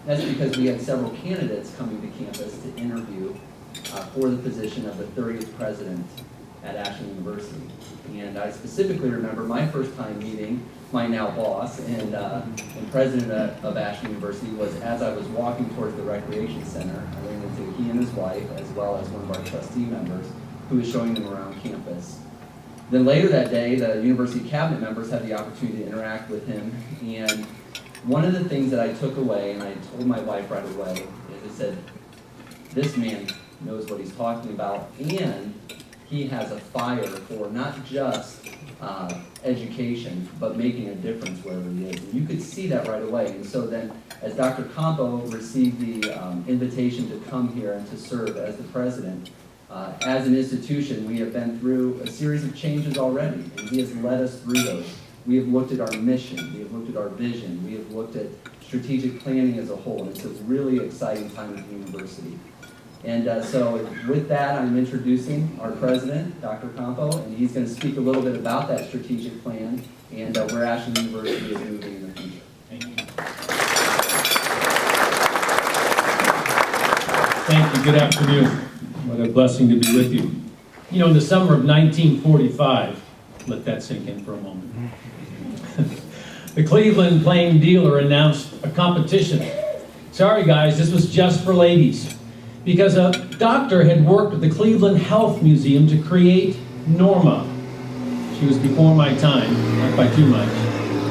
That's because we had several candidates coming to campus to interview for the position of the 30th president at Ashland University. And I specifically remember my first time meeting my now boss and president of Ashland University was as I was walking towards the recreation center. I ran into he and his wife, as well as one of our trustee members, who was showing them around campus. Then later that day, the university cabinet members had the opportunity to interact with him. And one of the things that I took away, and I told my wife right away, is I said, this man knows what he's talking about, and he has a fire for not just education, but making a difference wherever he is. And you could see that right away. And so then, as Dr. Campo received the invitation to come here and to serve as the president, as an institution, we have been through a series of changes already, and he has led us through those. We have looked at our mission, we have looked at our vision, we have looked at strategic planning as a whole, and it's a really exciting time at the university. And so with that, I'm introducing our president, Dr. Campo, and he's going to speak a little bit about that strategic plan and where Ashland University is moving in the future. Thank you. Thank you. Good afternoon. What a blessing to be with you. You know, in the summer of 1945, let that sink in for a moment, the Cleveland Plain Dealer announced a competition. Sorry guys, this was just for ladies. Because a doctor had worked at the Cleveland Health Museum to create Norma. She was before my time, not by too much.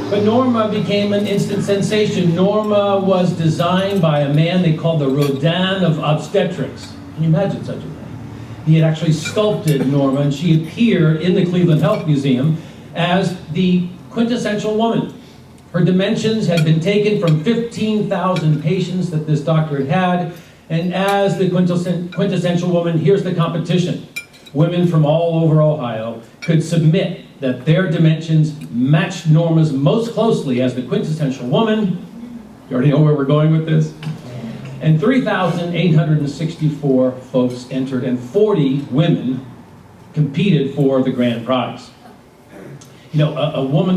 But Norma became an instant sensation. Norma was designed by a man they called the Rodin of obstetrics. Can you imagine such a thing? He had actually sculpted Norma, and she appeared in the Cleveland Health Museum as the quintessential woman. Her dimensions had been taken from 15,000 patients that this doctor had had. And as the quintessential woman, here's the competition. Women from all over Ohio could submit that their dimensions matched Norma's most closely as the quintessential woman. You already know where we're going with this. And 3,864 folks entered, and 40 women competed for the grand prize. You know,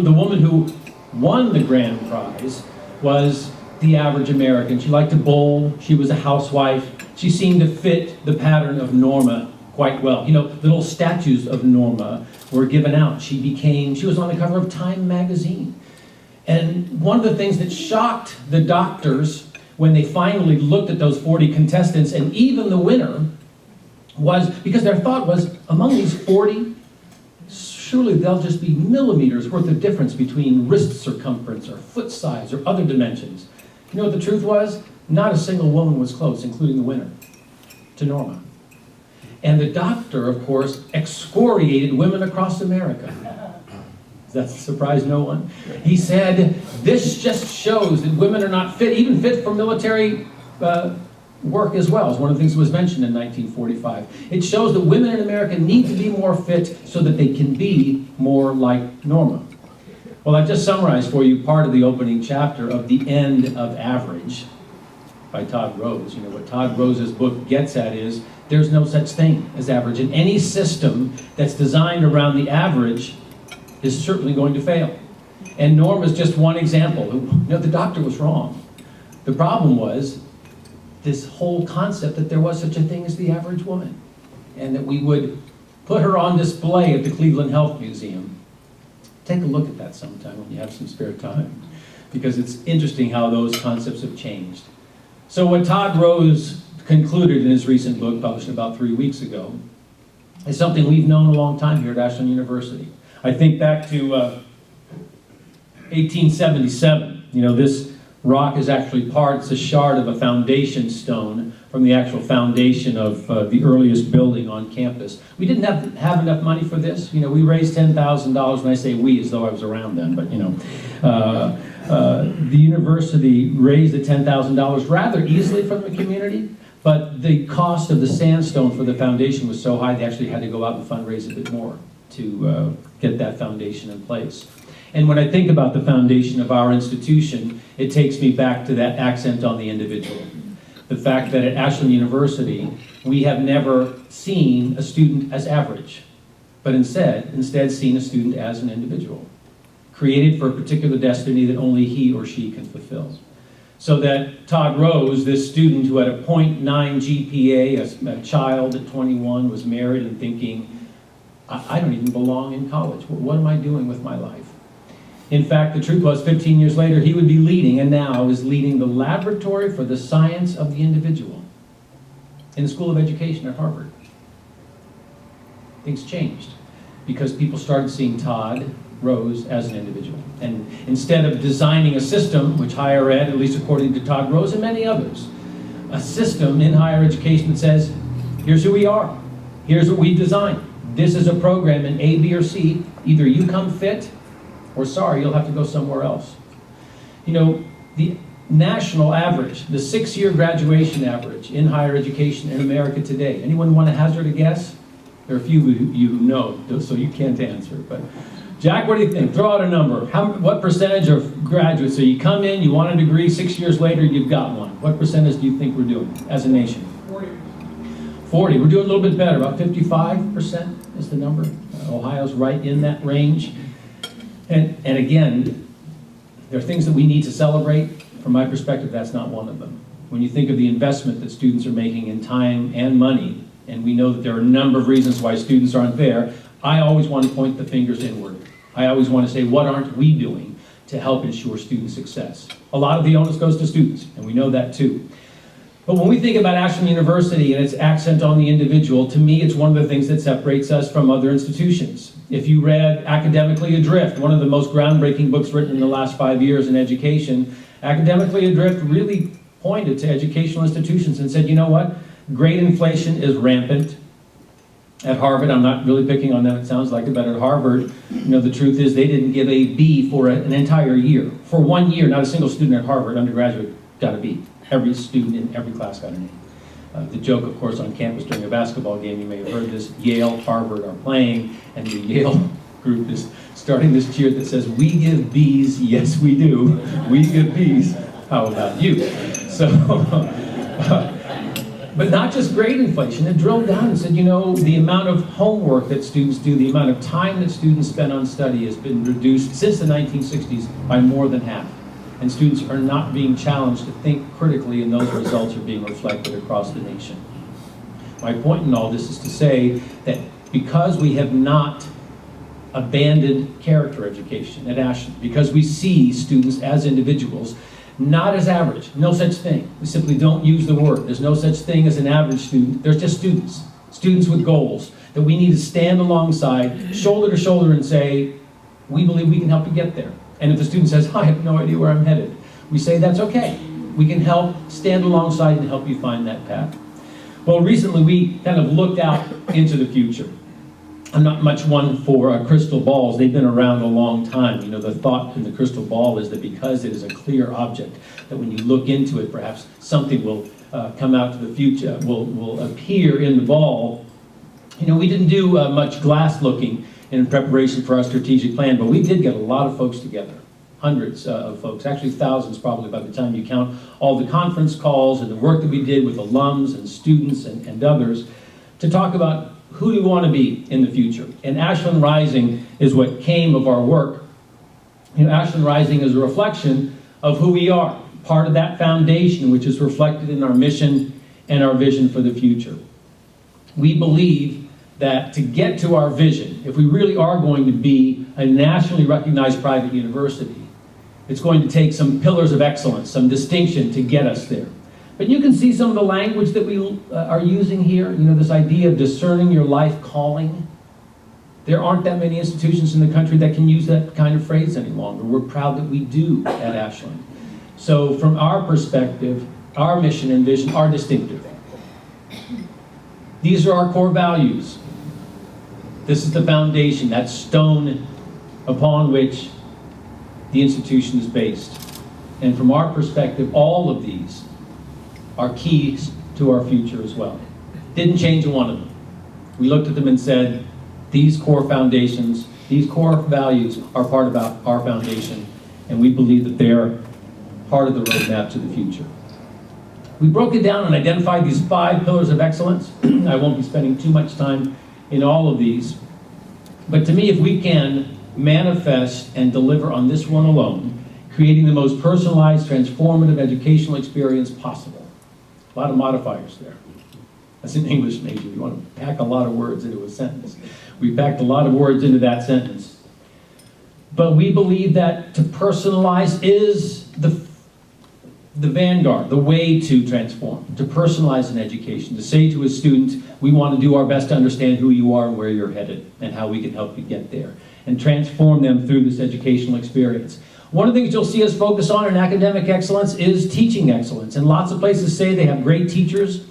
the woman who won the grand prize was the average American. She liked to bowl. She was a housewife. She seemed to fit the pattern of Norma quite well. You know, little statues of Norma were given out. She was on the cover of Time magazine. And one of the things that shocked the doctors when they finally looked at those 40 contestants, and even the winner, was because their thought was, among these 40, surely there'll just be millimeters worth of difference between wrist circumference or foot size or other dimensions. You know what the truth was? Not a single woman was close, including the winner, to Norma. And the doctor, of course, excoriated women across America. Does that surprise no one? He said, this just shows that women are not fit, even fit for military work as well, as one of the things that was mentioned in 1945. It shows that women in America need to be more fit so that they can be more like Norma. Well, I've just summarized for you part of the opening chapter of The End of Average by Todd Rose. You know, what Todd Rose's book gets at is there's no such thing as average. And any system that's designed around the average is certainly going to fail. And Norma's just one example. You know, the doctor was wrong. The problem was this whole concept that there was such a thing as the average woman, and that we would put her on display at the Cleveland Health Museum. Take a look at that sometime when you have some spare time, because it's interesting how those concepts have changed. So what Todd Rose concluded in his recent book, published about 3 weeks ago, is something we've known a long time here at Ashland University. I think back to 1877. You know, this rock is actually it's a shard of a foundation stone from the actual foundation of the earliest building on campus. We didn't have enough money for this. You know, we raised $10,000, and I say we as though I was around then, but you know, the university raised the $10,000 rather easily from the community, but the cost of the sandstone for the foundation was so high they actually had to go out and fundraise a bit more to get that foundation in place. And when I think about the foundation of our institution, it takes me back to that accent on the individual. The fact that at Ashland University, we have never seen a student as average, but instead seen a student as an individual, created for a particular destiny that only he or she can fulfill. So that Todd Rose, this student who had a .9 GPA, a child at 21, was married and thinking, I don't even belong in college. What am I doing with my life? In fact, the truth was 15 years later, he would be leading, and now is leading, the Laboratory for the Science of the Individual in the School of Education at Harvard. Things changed because people started seeing Todd Rose as an individual. And instead of designing a system, which higher ed, at least according to Todd Rose and many others, a system in higher education that says, here's who we are, here's what we designed. This is a program in A, B, or C. Either you come fit, or sorry, you'll have to go somewhere else. You know, the national average, the 6-year graduation average in higher education in America today, anyone want to hazard a guess? There are a few of you who know, so you can't answer. But Jack, what do you think? Throw out a number. What percentage of graduates? So you come in, you want a degree, 6 years later, you've got one. What percentage do you think we're doing as a nation? 40. We're doing a little bit better. About 55% is the number. Ohio's right in that range. And again, there are things that we need to celebrate. From my perspective, that's not one of them. When you think of the investment that students are making in time and money, and we know that there are a number of reasons why students aren't there, I always want to point the fingers inward. I always want to say, what aren't we doing to help ensure student success? A lot of the onus goes to students, and we know that too. But when we think about Ashland University and its accent on the individual, to me, it's one of the things that separates us from other institutions. If you read Academically Adrift, one of the most groundbreaking books written in the last 5 years in education, Academically Adrift really pointed to educational institutions and said, you know what? Grade inflation is rampant. At Harvard, I'm not really picking on them, it sounds like it, but at Harvard, you know, the truth is they didn't give a B for an entire year. For 1 year, not a single student at Harvard, undergraduate, got a B. Every student in every class got an A. The joke, of course, on campus during a basketball game, you may have heard this, Yale, Harvard are playing, and the Yale group is starting this cheer that says, we give Bs, yes we do, we give Bs, how about you? So, but not just grade inflation, it drilled down and said, you know, the amount of homework that students do, the amount of time that students spend on study has been reduced since the 1960s by more than half. And students are not being challenged to think critically, and those results are being reflected across the nation. My point in all this is to say that because we have not abandoned character education at Ashland, because we see students as individuals, not as average, no such thing. We simply don't use the word. There's no such thing as an average student. There's just students, students with goals that we need to stand alongside, shoulder to shoulder, and say, we believe we can help you get there. And if the student says, I have no idea where I'm headed, we say, that's okay. We can help stand alongside and help you find that path. Well, recently we kind of looked out into the future. I'm not much one for crystal balls. They've been around a long time. You know, the thought in the crystal ball is that because it is a clear object, that when you look into it, perhaps something will come out to the future, will appear in the ball. You know, we didn't do much glass looking in preparation for our strategic plan, but we did get a lot of folks together. Hundreds of folks, actually thousands probably by the time you count all the conference calls and the work that we did with alums and students and others to talk about who do we want to be in the future. And Ashland Rising is what came of our work. You know, Ashland Rising is a reflection of who we are, part of that foundation which is reflected in our mission and our vision for the future. We believe that to get to our vision, if we really are going to be a nationally recognized private university, it's going to take some pillars of excellence, some distinction to get us there. But you can see some of the language that we are using here, you know, this idea of discerning your life calling. There aren't that many institutions in the country that can use that kind of phrase any longer. We're proud that we do at Ashland. So from our perspective, our mission and vision are distinctive. These are our core values. This is the foundation, that stone upon which the institution is based. And from our perspective, all of these are keys to our future as well. Didn't change one of them. We looked at them and said, these core foundations, these core values are part of our foundation, and we believe that they're part of the roadmap to the future. We broke it down and identified these 5 pillars of excellence. I won't be spending too much time in all of these, but to me, if we can manifest and deliver on this one alone, creating the most personalized, transformative educational experience possible. A lot of modifiers there. That's an English major. You want to pack a lot of words into a sentence. We packed a lot of words into that sentence. But we believe that to personalize is the vanguard, the way to transform, to personalize an education, to say to a student, we want to do our best to understand who you are and where you're headed and how we can help you get there, and transform them through this educational experience. One of the things you'll see us focus on in academic excellence is teaching excellence, and lots of places say they have great teachers.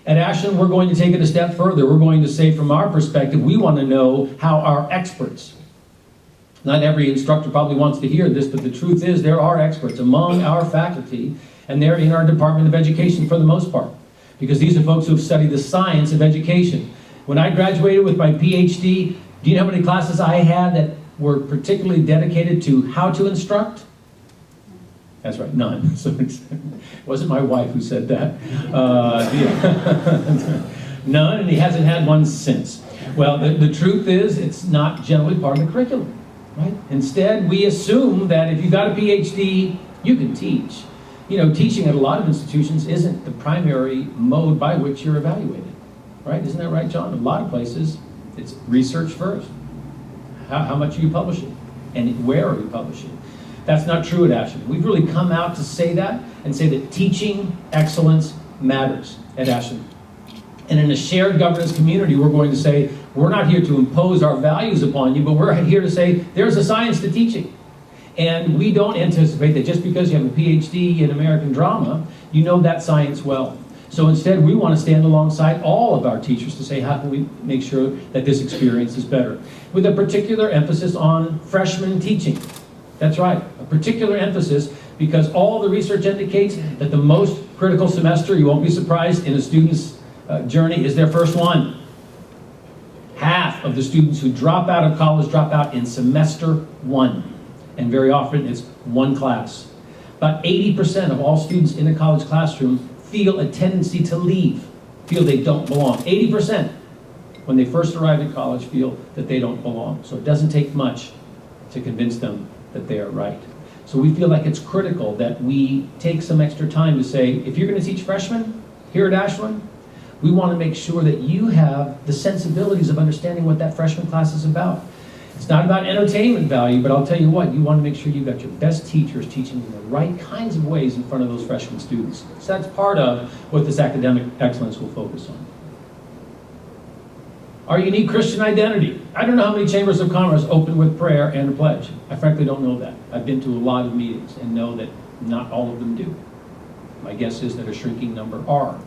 At Ashland, we're going to take it a step further. We're going to say, from our perspective, we want to know how our experts. Not every instructor probably wants to hear this, but the truth is there are experts among our faculty, and they're in our Department of Education for the most part, because these are folks who have studied the science of education. When I graduated with my PhD, do you know how many classes I had that were particularly dedicated to how to instruct? That's right, none. So it wasn't my wife who said that. None, and he hasn't had one since. Well, the truth is it's not generally part of the curriculum. Right? Instead, we assume that if you've got a PhD, you can teach. You know, teaching at a lot of institutions isn't the primary mode by which you're evaluated. Right? Isn't that right, John? A lot of places, it's research first. How much are you publishing? And where are you publishing? That's not true at Ashland. We've really come out to say that, and say that teaching excellence matters at Ashland. And in a shared governance community, we're going to say, we're not here to impose our values upon you, but we're here to say, there's a science to teaching. And we don't anticipate that just because you have a PhD in American drama, you know that science well. So instead, we want to stand alongside all of our teachers to say, how can we make sure that this experience is better? With a particular emphasis on freshman teaching. That's right, a particular emphasis, because all the research indicates that the most critical semester, you won't be surprised, in a student's journey is their first one. Half of the students who drop out of college drop out in semester one, and very often it's one class. About 80% of all students in a college classroom feel a tendency to leave, feel they don't belong. 80% when they first arrive at college feel that they don't belong. So it doesn't take much to convince them that they are right. So we feel like it's critical that we take some extra time to say, if you're going to teach freshmen here at Ashland, we want to make sure that you have the sensibilities of understanding what that freshman class is about. It's not about entertainment value, but I'll tell you what, you want to make sure you've got your best teachers teaching in the right kinds of ways in front of those freshman students. So that's part of what this academic excellence will focus on. Our unique Christian identity. I don't know how many chambers of commerce open with prayer and a pledge. I frankly don't know that. I've been to a lot of meetings and know that not all of them do. My guess is that a shrinking number are.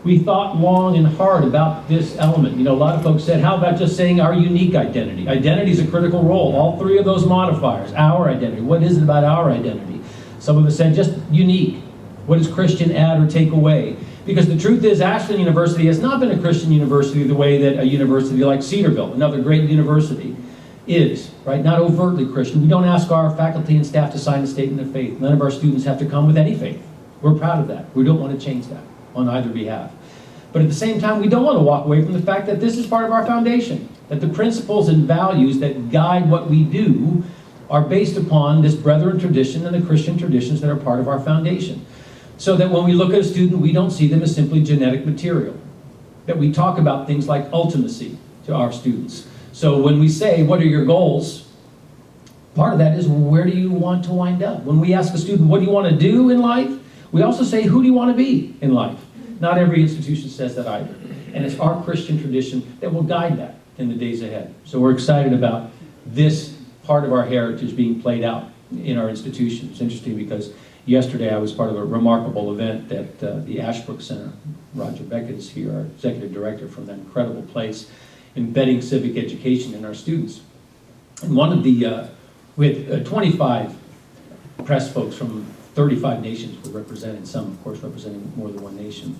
We thought long and hard about this element. You know, a lot of folks said, how about just saying our unique identity? Identity is a critical role. All three of those modifiers. Our identity. What is it about our identity? Some of us said just unique. What does Christian add or take away? Because the truth is, Ashland University has not been a Christian university the way that a university like Cedarville, another great university, is, right? Not overtly Christian. We don't ask our faculty and staff to sign a statement of faith. None of our students have to come with any faith. We're proud of that. We don't want to change that on either behalf. But at the same time, we don't want to walk away from the fact that this is part of our foundation, that the principles and values that guide what we do are based upon this brethren tradition and the Christian traditions that are part of our foundation. So that when we look at a student, we don't see them as simply genetic material. That we talk about things like ultimacy to our students. So when we say, what are your goals? Part of that is, where do you want to wind up? When we ask a student, what do you want to do in life? We also say, who do you want to be in life? Not every institution says that either. And it's our Christian tradition that will guide that in the days ahead. So we're excited about this part of our heritage being played out in our institution. It's interesting because yesterday I was part of a remarkable event at the Ashbrook Center. Roger Beckett is here, our executive director, from that incredible place, embedding civic education in our students. And one of the, we had 25 press folks from 35 nations were represented, some of course representing more than one nation.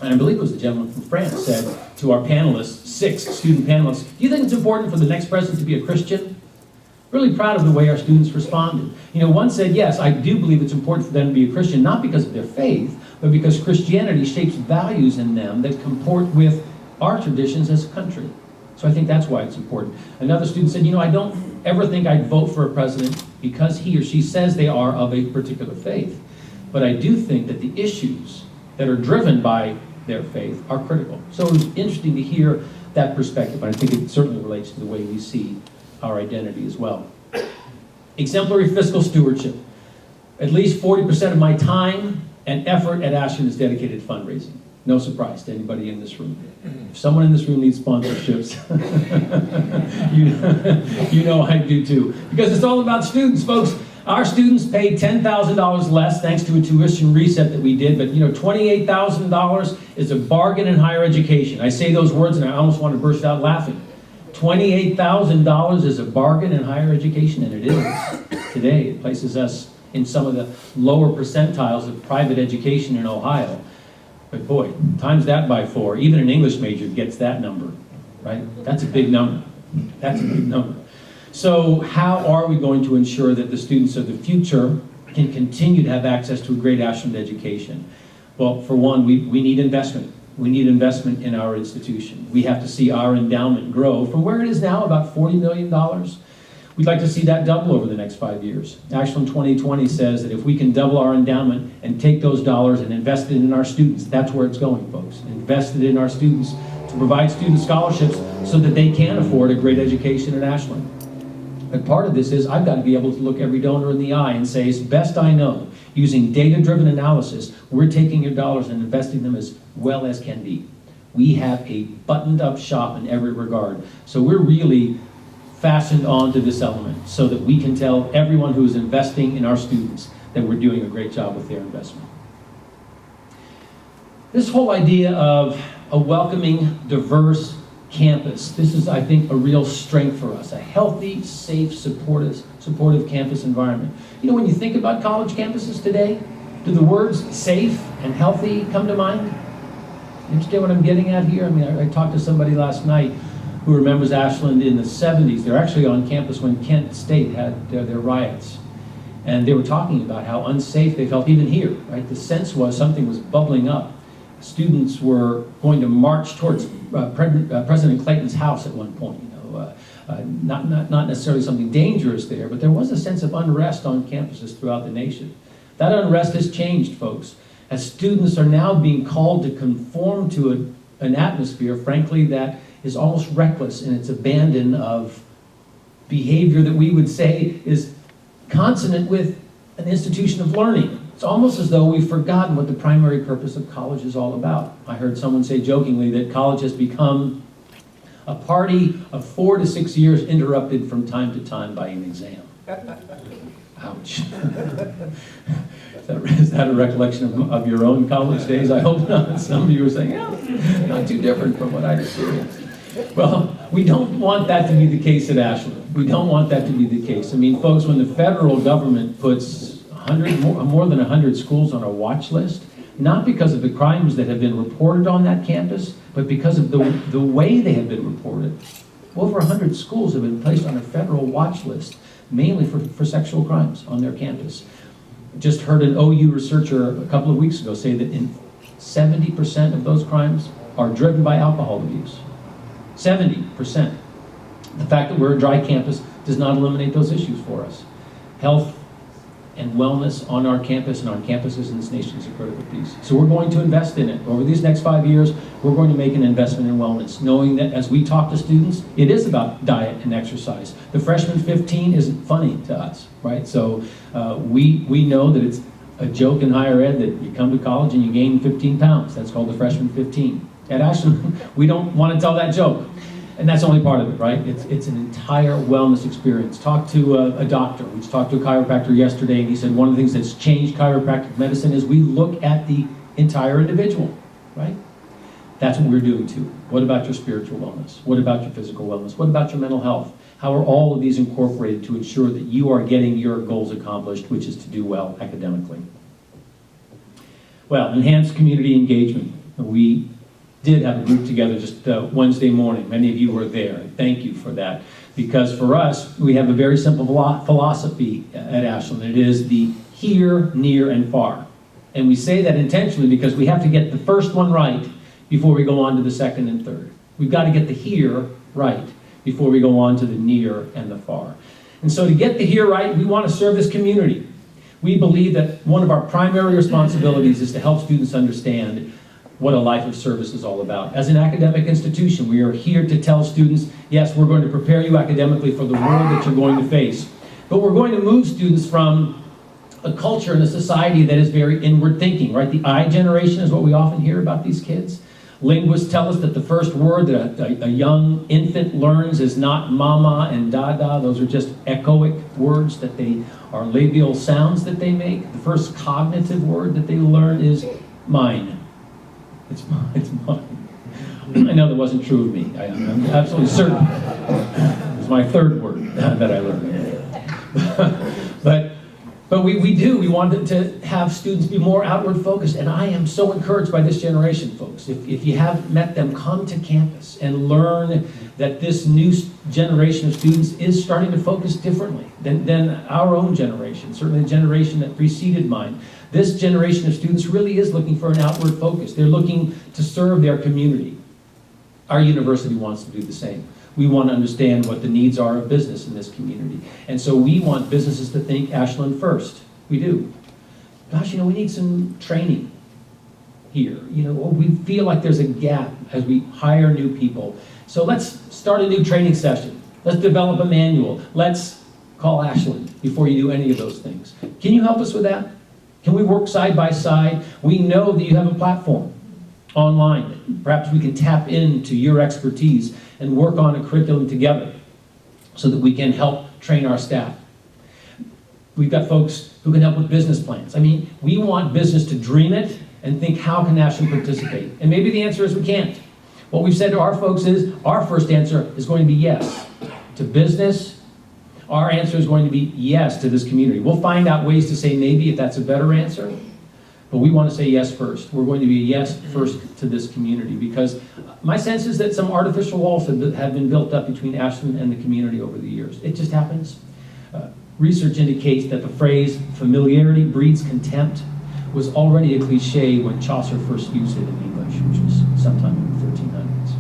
And I believe it was the gentleman from France said to our panelists, 6 student panelists, do you think it's important for the next president to be a Christian? Really proud of the way our students responded. You know, one said, yes, I do believe it's important for them to be a Christian, not because of their faith, but because Christianity shapes values in them that comport with our traditions as a country. So I think that's why it's important. Another student said, I don't ever think I'd vote for a president because he or she says they are of a particular faith. But I do think that the issues that are driven by their faith are critical. So it was interesting to hear that perspective, and I think it certainly relates to the way we see our identity as well. Exemplary fiscal stewardship. At least 40% of my time and effort at Ashland is dedicated to fundraising. No surprise to anybody in this room. If someone in this room needs sponsorships, you know I do too. Because it's all about students, folks. Our students paid $10,000 less thanks to a tuition reset that we did, but $28,000 is a bargain in higher education. I say those words and I almost want to burst out laughing. $28,000 is a bargain in higher education, and it is today. It places us in some of the lower percentiles of private education in Ohio. But boy, times that by 4, even an English major gets that number, right? That's a big number. That's a big number. So how are we going to ensure that the students of the future can continue to have access to a great Ashland education? Well, for one, we need investment. We need investment in our institution. We have to see our endowment grow from where it is now, about $40 million. We'd like to see that double over the next 5 years. Ashland 2020 says that if we can double our endowment and take those dollars and invest it in our students, that's where it's going, folks. Invest it in our students to provide student scholarships so that they can afford a great education at Ashland. But part of this is I've got to be able to look every donor in the eye and say, as best I know, using data-driven analysis, we're taking your dollars and investing them as well as can be. We have a buttoned-up shop in every regard. So we're really fastened onto this element so that we can tell everyone who is investing in our students that we're doing a great job with their investment. This whole idea of a welcoming, diverse campus, this is, I think, a real strength for us. A healthy, safe, supportive campus environment. When you think about college campuses today, do the words safe and healthy come to mind? You understand what I'm getting at here? I talked to somebody last night who remembers Ashland in the 70s. They're actually on campus when Kent State had their riots. And they were talking about how unsafe they felt even here, right? The sense was something was bubbling up. Students were going to march towards President Clayton's house at one point. Not necessarily something dangerous there, but there was a sense of unrest on campuses throughout the nation. That unrest has changed, folks, as students are now being called to conform to an atmosphere, frankly, that is almost reckless in its abandon of behavior that we would say is consonant with an institution of learning. It's almost as though we've forgotten what the primary purpose of college is all about. I heard someone say jokingly that college has become a party of 4 to 6 years interrupted from time to time by an exam. Ouch. Is that a recollection of your own college days? I hope not. Some of you are saying, yeah, not too different from what I experienced. Well, we don't want that to be the case at Ashland. We don't want that to be the case. Folks, when the federal government puts more than 100 schools on a watch list, not because of the crimes that have been reported on that campus, but because of the way they have been reported. Over 100 schools have been placed on a federal watch list, mainly for sexual crimes on their campus. Just heard an OU researcher a couple of weeks ago say that 70% of those crimes are driven by alcohol abuse. 70%. The fact that we're a dry campus does not eliminate those issues for us. Health and wellness on our campus and on campuses in this nation is a critical piece. So we're going to invest in it. Over these next 5 years, we're going to make an investment in wellness, knowing that as we talk to students, it is about diet and exercise. The freshman 15 isn't funny to us, right? So we know that it's a joke in higher ed that you come to college and you gain 15 pounds. That's called the freshman 15. At Ashland, we don't want to tell that joke. And that's only part of it, right? It's an entire wellness experience. Talked to a doctor. We just talked to a chiropractor yesterday, and he said one of the things that's changed chiropractic medicine is we look at the entire individual, right? That's what we're doing too. What about your spiritual wellness? What about your physical wellness? What about your mental health? How are all of these incorporated to ensure that you are getting your goals accomplished, which is to do well academically? Well, enhanced community engagement. We did have a group together just Wednesday morning. Many of you were there. Thank you for that. Because for us, we have a very simple philosophy at Ashland. It is the here, near, and far. And we say that intentionally because we have to get the first one right before we go on to the second and third. We've got to get the here right before we go on to the near and the far. And so to get the here right, we want to serve this community. We believe that one of our primary responsibilities is to help students understand what a life of service is all about. As an academic institution, we are here to tell students, yes, we're going to prepare you academically for the world that you're going to face, but we're going to move students from a culture and a society that is very inward thinking, right? The I generation is what we often hear about these kids. Linguists tell us that the first word that a young infant learns is not mama and dada. Those are just echoic words that they are labial sounds that they make. The first cognitive word that they learn is mine. It's mine. I know that wasn't true of me. I'm absolutely certain. It was my third word that I learned. But we wanted to have students be more outward focused, and I am so encouraged by this generation, folks. If you haven't met them, come to campus and learn that this new generation of students is starting to focus differently than our own generation, certainly the generation that preceded mine. This generation of students really is looking for an outward focus. They're looking to serve their community. Our university wants to do the same. We want to understand what the needs are of business in this community. And so we want businesses to think Ashland first. We do. Gosh, we need some training here. We feel like there's a gap as we hire new people. So let's start a new training session. Let's develop a manual. Let's call Ashland before you do any of those things. Can you help us with that? Can we work side by side? We know that you have a platform online. Perhaps we can tap into your expertise and work on a curriculum together so that we can help train our staff. We've got folks who can help with business plans. We want business to dream it and think, how can Ashland participate? And maybe the answer is we can't. What we've said to our folks is, our first answer is going to be yes to business. Our answer is going to be yes to this community. We'll find out ways to say maybe if that's a better answer, but we want to say yes first. We're going to be a yes first to this community, because my sense is that some artificial walls have been built up between Ashland and the community over the years. It just happens. Research indicates that the phrase familiarity breeds contempt was already a cliche when Chaucer first used it in English, which was sometime in the 1300s.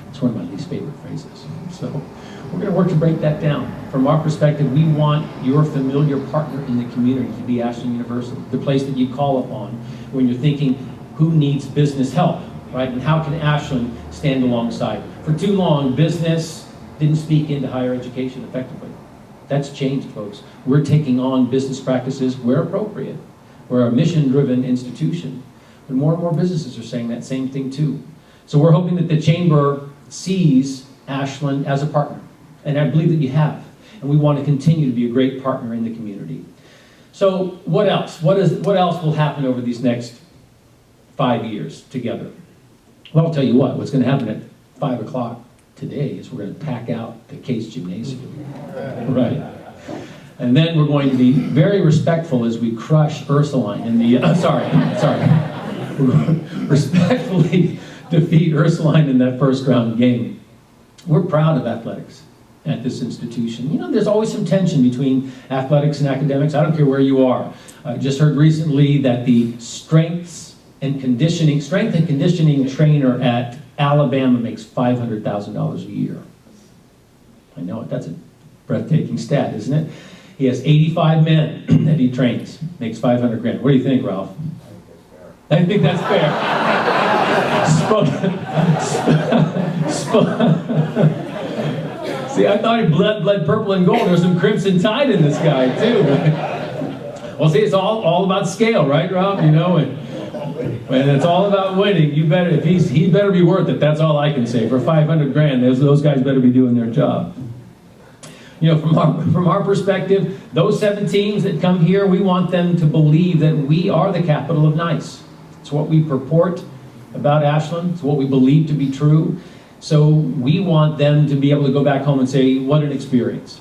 It's one of my least favorite phrases. So we're going to work to break that down. From our perspective, we want your familiar partner in the community to be Ashland University, the place that you call upon when you're thinking, who needs business help, right? And how can Ashland stand alongside? For too long, business didn't speak into higher education effectively. That's changed, folks. We're taking on business practices where appropriate. We're a mission-driven institution. But more and more businesses are saying that same thing too. So we're hoping that the Chamber sees Ashland as a partner. And I believe that you have. And we want to continue to be a great partner in the community. So what else? What else will happen over these next 5 years together? Well, I'll tell you what's going to happen at 5 o'clock today is we're going to pack out the Case Gymnasium. Right. And then we're going to be very respectful as we crush Ursuline in the, We're going to respectfully defeat Ursuline in that first round game. We're proud of athletics at this institution. There's always some tension between athletics and academics. I don't care where you are. I just heard recently that the strength and conditioning trainer at Alabama makes $500,000 a year. I know it. That's a breathtaking stat, isn't it? He has 85 men that he trains, makes $500,000. What do you think, Ralph? I think that's fair. See, I thought he bled purple and gold. There's some crimson tide in this guy, too. Well, see, it's all about scale, right, Ralph? And it's all about winning. You better, he better be worth it. That's all I can say. For $500,000, those guys better be doing their job. From our perspective, those 7 teams that come here, we want them to believe that we are the capital of nice. It's what we purport about Ashland. It's what we believe to be true. So we want them to be able to go back home and say, what an experience.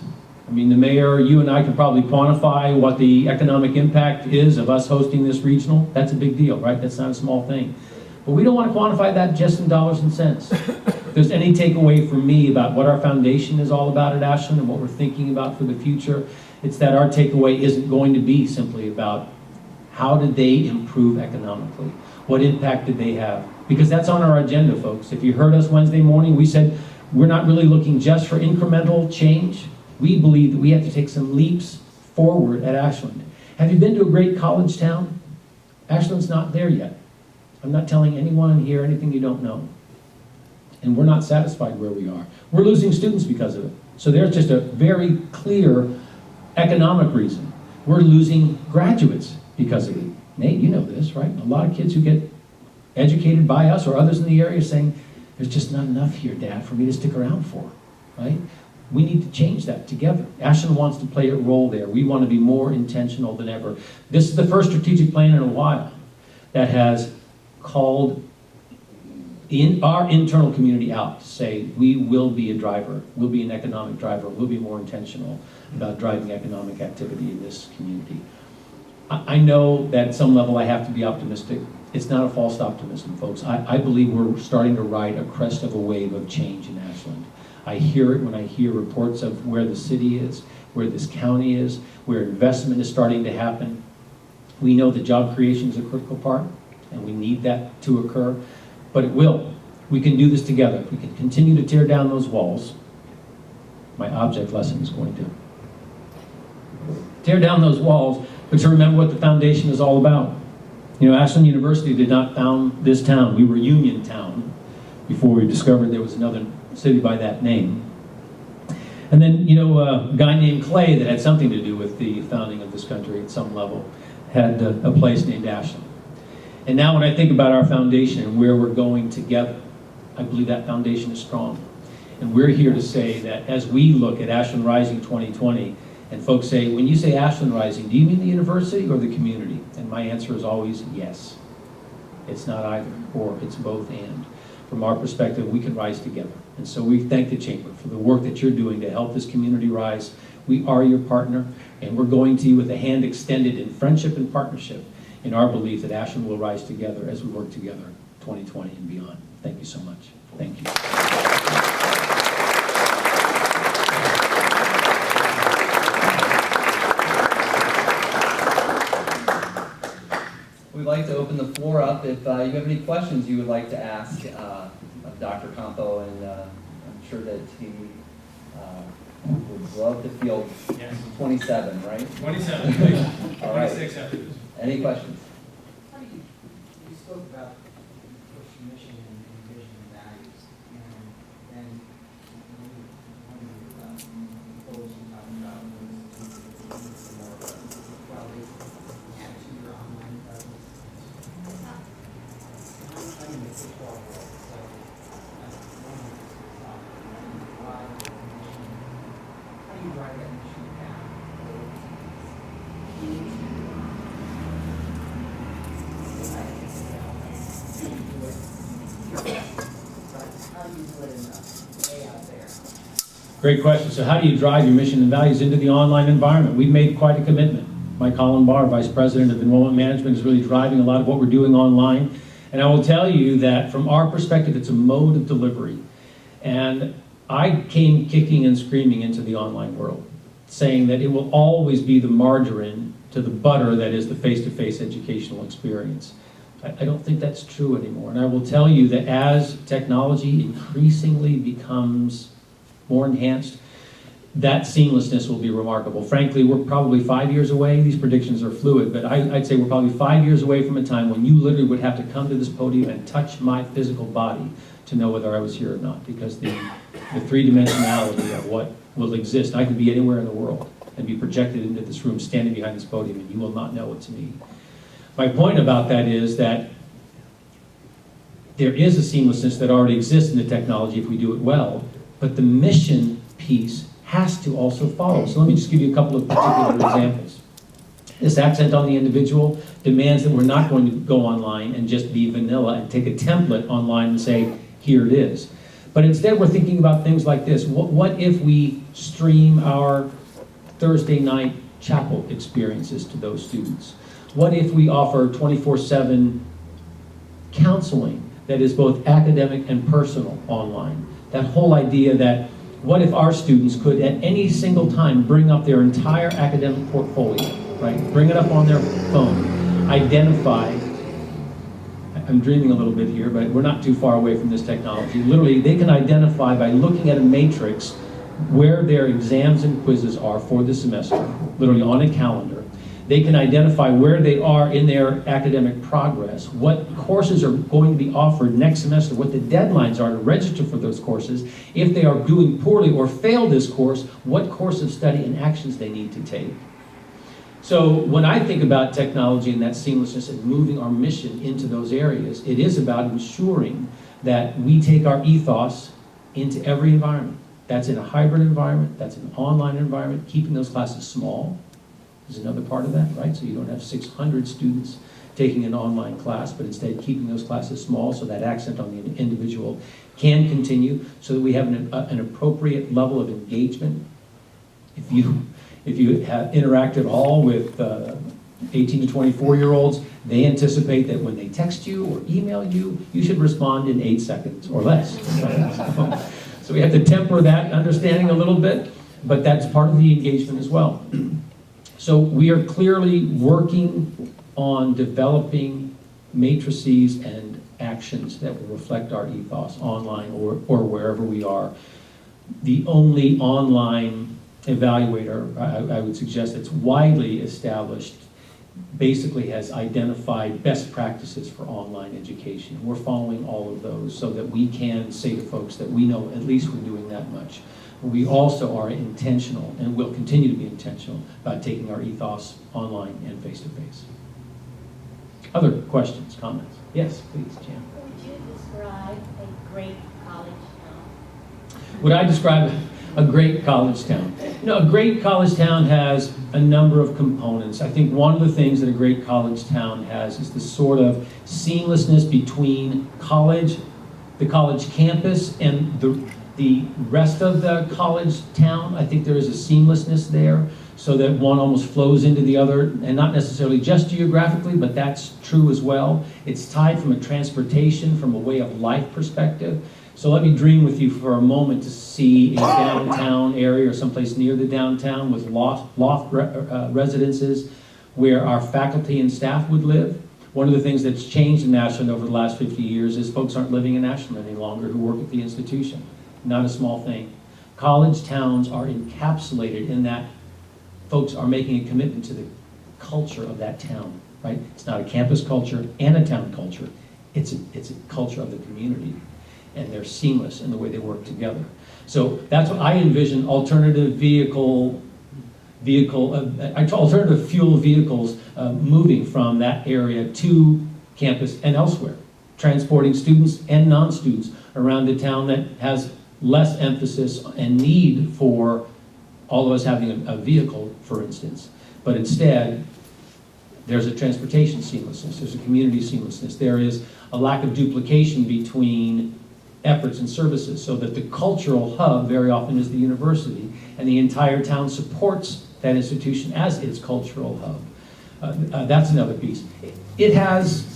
The mayor, you and I could probably quantify what the economic impact is of us hosting this regional. That's a big deal, right? That's not a small thing. But we don't want to quantify that just in dollars and cents. If there's any takeaway from me about what our foundation is all about at Ashland and what we're thinking about for the future, it's that our takeaway isn't going to be simply about how did they improve economically? What impact did they have because that's on our agenda, folks. If you heard us Wednesday morning, we said we're not really looking just for incremental change. We believe that we have to take some leaps forward at Ashland. Have you been to a great college town? Ashland's not there yet. I'm not telling anyone here anything you don't know. And we're not satisfied where we are. We're losing students because of it. So there's just a very clear economic reason. We're losing graduates because of it. Nate, you know this, right? A lot of kids who get educated by us or others in the area saying, there's just not enough here, Dad, for me to stick around for, right? We need to change that together. Ashland wants to play a role there. We want to be more intentional than ever. This is the first strategic plan in a while that has called in our internal community out to say, we will be a driver, we'll be an economic driver, we'll be more intentional about driving economic activity in this community. I know that at some level I have to be optimistic. It's not a false optimism, folks. I believe we're starting to ride a crest of a wave of change in Ashland. I hear it when I hear reports of where the city is, where this county is, where investment is starting to happen. We know that job creation is a critical part, and we need that to occur, but it will. We can do this together. We can continue to tear down those walls. My object lesson is going to tear down those walls, but to remember what the foundation is all about. You know, Ashland University did not found this town. We were Uniontown before we discovered there was another city by that name. And then, you know, a guy named Clay that had something to do with the founding of this country at some level had a place named Ashland. And now when I think about our foundation and where we're going together, I believe that foundation is strong. And we're here to say that as we look at Ashland Rising 2020, and folks say, when you say Ashland Rising, do you mean the university or the community? And my answer is always yes. It's not either, or it's both and. From our perspective, we can rise together. And so we thank the Chamber for the work that you're doing to help this community rise. We are your partner, and we're going to you with a hand extended in friendship and partnership in our belief that Ashland will rise together as we work together 2020 and beyond. Thank you so much. Thank you. We'd like to open the floor up if you have any questions you would like to ask of Dr. Campo, and I'm sure that he would love to field 27, right? 27, please. All right. 26 after this. Any questions? How do you spoke about push mission and vision and values, and one of the goals you talked about was more well, attitude or online presence. I'm in the K-12 world, so that's one of the why the mission. How do you drive that mission down? Great question. So how do you drive your mission and values into the online environment? We've made quite a commitment. Mike Hollenbar, Vice President of Enrollment Management, is really driving a lot of what we're doing online. And I will tell you that from our perspective, it's a mode of delivery. And I came kicking and screaming into the online world, saying that it will always be the margarine to the butter that is the face-to-face educational experience. I don't think that's true anymore. And I will tell you that as technology increasingly becomes more enhanced, that seamlessness will be remarkable. Frankly, we're probably 5 years away. These predictions are fluid, but I'd say we're probably 5 years away from a time when you literally would have to come to this podium and touch my physical body to know whether I was here or not, because the three-dimensionality of what will exist. I could be anywhere in the world and be projected into this room standing behind this podium, and you will not know it's me. My point about that is that there is a seamlessness that already exists in the technology if we do it well, but the mission piece has to also follow. So let me just give you a couple of particular examples. This accent on the individual demands that we're not going to go online and just be vanilla and take a template online and say, here it is. But instead we're thinking about things like this. What if we stream our Thursday night chapel experiences to those students? What if we offer 24/7 counseling that is both academic and personal online? That whole idea that what if our students could at any single time bring up their entire academic portfolio, right? Bring it up on their phone, identify, I'm dreaming a little bit here, but we're not too far away from this technology. Literally, they can identify by looking at a matrix where their exams and quizzes are for the semester, literally on a calendar. They can identify where they are in their academic progress, what courses are going to be offered next semester, what the deadlines are to register for those courses. If they are doing poorly or fail this course, what course of study and actions they need to take. So when I think about technology and that seamlessness and moving our mission into those areas, it is about ensuring that we take our ethos into every environment. That's in a hybrid environment, that's an online environment, keeping those classes small is another part of that, right? So you don't have 600 students taking an online class, but instead keeping those classes small so that accent on the individual can continue, so that we have an appropriate level of engagement. If you have interacted at all with 18 to 24-year-olds, they anticipate that when they text you or email you, you should respond in 8 seconds or less. So we have to temper that understanding a little bit, but that's part of the engagement as well. So we are clearly working on developing matrices and actions that will reflect our ethos online or wherever we are. The only online evaluator, I would suggest, that's widely established, basically has identified best practices for online education. We're following all of those so that we can say to folks that we know at least we're doing that much. We also are intentional, and will continue to be intentional, about taking our ethos online and face-to-face. Other questions, comments? Yes, please, Jan. Would you describe a great college town? Would I describe a great college town? You know, a great college town has a number of components. I think one of the things that a great college town has is the sort of seamlessness between college, the college campus, and the rest of the college town. I think there is a seamlessness there, so that one almost flows into the other, and not necessarily just geographically, but that's true as well. It's tied from a transportation, from a way of life perspective. So let me dream with you for a moment to see a downtown area or someplace near the downtown with loft residences where our faculty and staff would live. One of the things that's changed in Ashland over the last 50 years is folks aren't living in Ashland any longer who work at the institution. Not a small thing. College towns are encapsulated in that folks are making a commitment to the culture of that town, right? It's not a campus culture and a town culture. It's a culture of the community, and they're seamless in the way they work together. So that's what I envision alternative fuel vehicles moving from that area to campus and elsewhere, transporting students and non-students around the town that has less emphasis and need for all of us having a vehicle, for instance. But instead, there's a transportation seamlessness, there's a community seamlessness, there is a lack of duplication between efforts and services, so that the cultural hub very often is the university, and the entire town supports that institution as its cultural hub. That's another piece. It has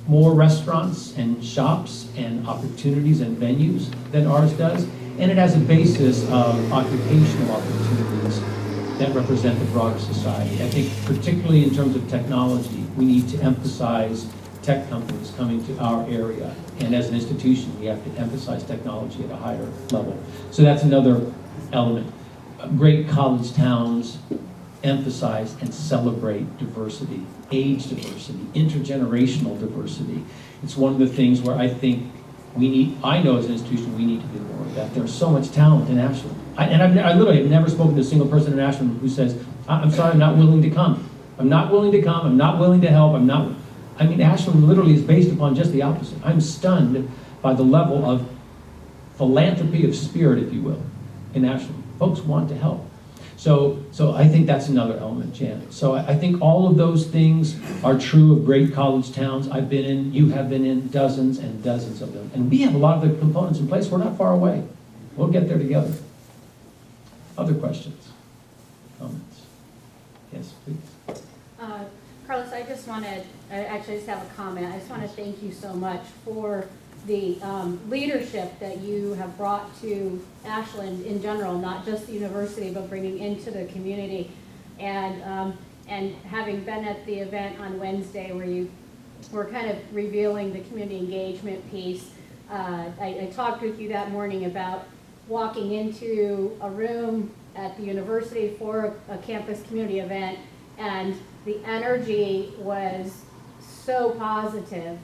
more restaurants and shops and opportunities and venues than ours does, and it has a basis of occupational opportunities that represent the broader society. I think particularly in terms of technology, we need to emphasize tech companies coming to our area, and as an institution we have to emphasize technology at a higher level. So that's another element. Great college towns emphasize and celebrate diversity, age diversity, intergenerational diversity. It's one of the things where I think I know as an institution we need to do more of that. There's so much talent in Ashland. I literally have never spoken to a single person in Ashland who says, I'm sorry, I'm not willing to come. I'm not willing to come, I'm not willing to help, Ashland literally is based upon just the opposite. I'm stunned by the level of philanthropy of spirit, if you will, in Ashland. Folks want to help. So I think that's another element, Janet. So I think all of those things are true of great college towns. I've been in, you have been in dozens and dozens of them. And we have a lot of the components in place. We're not far away. We'll get there together. Other questions? Comments? Yes, please. Carlos, I just have a comment. I just want to thank you so much for the leadership that you have brought to Ashland in general, not just the university, but bringing into the community. And having been at the event on Wednesday where you we're kind of revealing the community engagement piece. I talked with you that morning about walking into a room at the university for a campus community event, and the energy was so positive.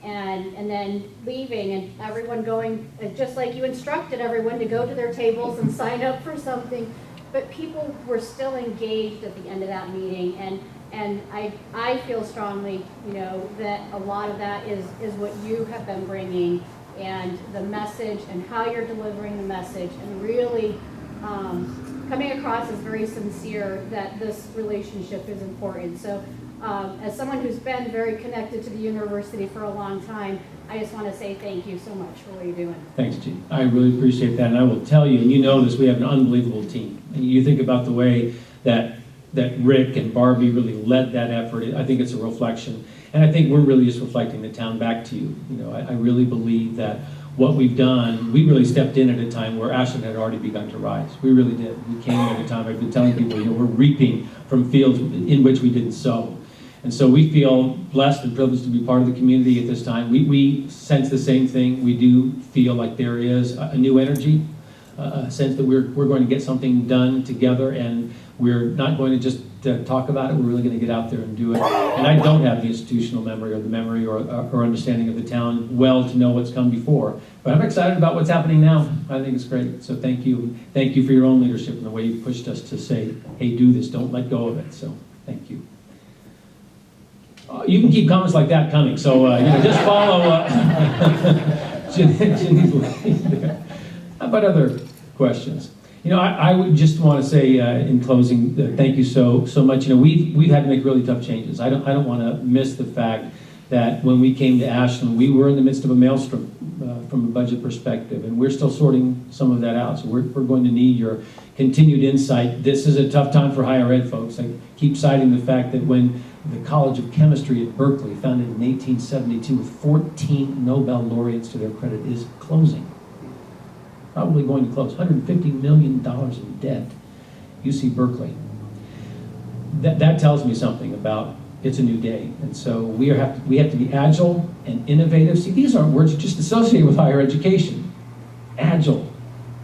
And then leaving and everyone going, just like you instructed everyone to go to their tables and sign up for something, but people were still engaged at the end of that meeting. And I feel strongly, you know, that a lot of that is what you have been bringing, and the message and how you're delivering the message, and really coming across as very sincere that this relationship is important. So as someone who's been very connected to the university for a long time, I just want to say thank you so much for what you're doing. Thanks, Jean. I really appreciate that, and I will tell you, and you know this, we have an unbelievable team. And you think about the way that Rick and Barbie really led that effort. I think it's a reflection, and I think we're really just reflecting the town back to you. You know, I really believe that what we've done, we really stepped in at a time where Ashland had already begun to rise. We really did. We came at a time, I've been telling people, you know, we're reaping from fields in which we didn't sow. And so we feel blessed and privileged to be part of the community at this time. We sense the same thing. We do feel like there is a new energy, a sense that we're going to get something done together, and we're not going to just talk about it. We're really going to get out there and do it. And I don't have the institutional memory or the memory or understanding of the town well to know what's come before. But I'm excited about what's happening now. I think it's great. So thank you. Thank you for your own leadership and the way you pushed us to say, hey, do this. Don't let go of it. So thank you. You can keep comments like that coming. So you know, just follow How about other questions? You know, I would just want to say in closing, thank you so much. You know, we've had to make really tough changes. I don't want to miss the fact that when we came to Ashland, we were in the midst of a maelstrom from a budget perspective, and we're still sorting some of that out. So we're going to need your continued insight. This is a tough time for higher ed folks. I keep citing the fact that when the College of Chemistry at Berkeley, founded in 1872 with 14 Nobel laureates to their credit, is closing. Probably going to close. $150 million in debt. UC Berkeley. That tells me something about it's a new day. And so we have to be agile and innovative. See, these aren't words you just associate with higher education. Agile,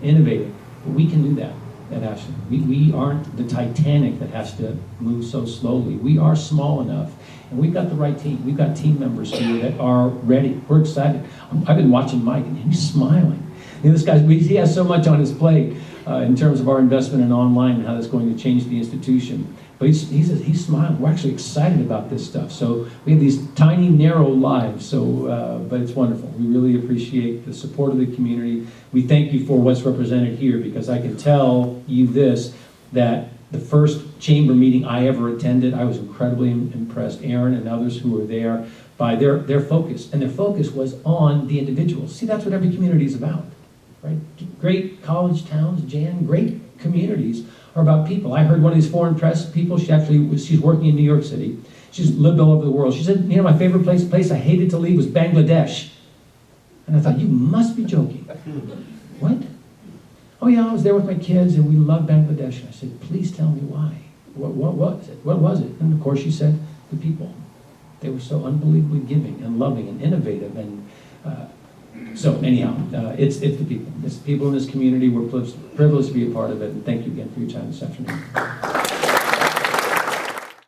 innovative. But we can do that at Ashland. We aren't the Titanic that has to move so slowly. We are small enough, and we've got the right team. We've got team members here that are ready. We're excited. I've been watching Mike, and he's smiling. You know, this guy, he has so much on his plate in terms of our investment in online and how that's going to change the institution. But he's smiling. We're actually excited about this stuff. So we have these tiny, narrow lives. So, but it's wonderful. We really appreciate the support of the community. We thank you for what's represented here, because I can tell you this, that the first chamber meeting I ever attended, I was incredibly impressed. Aaron and others who were there by their focus, and their focus was on the individuals. See, that's what every community is about. Right? Great college towns, Jan, great communities are about people. I heard one of these foreign press people, she's working in New York City. She's lived all over the world. She said, you know, my favorite place I hated to leave was Bangladesh. And I thought, you must be joking. What? Oh yeah, I was there with my kids and we loved Bangladesh. And I said, please tell me why. What was it? What was it? And of course she said, the people. They were so unbelievably giving and loving and innovative. And so anyhow, it's the people. It's the people in this community. We're privileged to be a part of it. And thank you again for your time this afternoon.